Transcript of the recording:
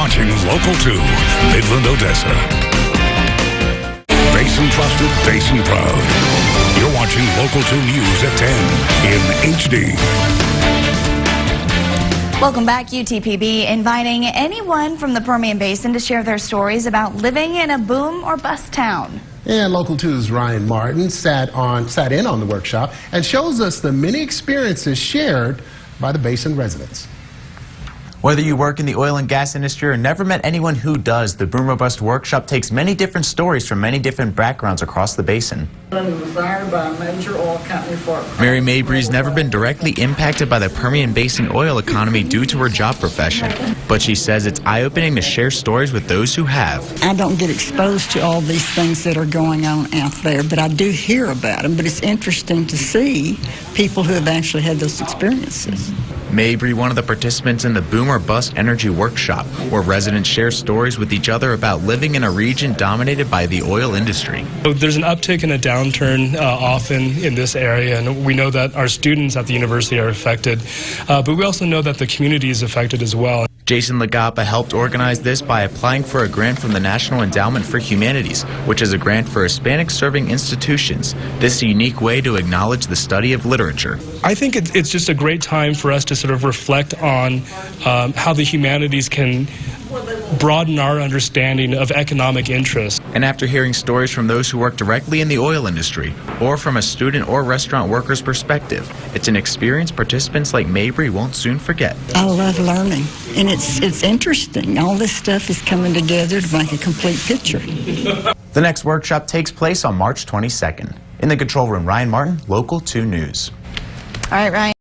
watching Local 2, Midland, Odessa. Basin trusted, Basin proud. You're watching Local 2 News at 10 in HD. Welcome back. UTPB inviting anyone from the Permian Basin to share their stories about living in a boom or bust town. And Local 2's Ryan Martin sat in on the workshop and shows us the many experiences shared by the Basin residents. Whether you work in the oil and gas industry or never met anyone who does, the Boom or Bust workshop takes many different stories from many different backgrounds across the basin. Desired by a major oil company for Mary Mabry's never been directly impacted by the Permian Basin oil economy due to her job profession, but she says it's eye-opening to share stories with those who have. I don't get exposed to all these things that are going on out there, but I do hear about them. But it's interesting to see people who have actually had those experiences. Mabry, one of the participants in the Boom or Bust Energy Workshop, where residents share stories with each other about living in a region dominated by the oil industry. There's an uptick and a downturn often in this area, and we know that our students at the university are affected, but we also know that the community is affected as well. Jason Lagapa helped organize this by applying for a grant from the National Endowment for Humanities, which is a grant for Hispanic-serving institutions. This is a unique way to acknowledge the study of literature. I think it's just a great time for us to sort of reflect on how the humanities can broaden our understanding of economic interest. And after hearing stories from those who work directly in the oil industry, or from a student or restaurant worker's perspective, it's an experience participants like Mabry won't soon forget. I love learning, and it's interesting. All this stuff is coming together to make a complete picture. The next workshop takes place on March 22nd. In the control room, Ryan Martin, Local 2 News. All right, Ryan.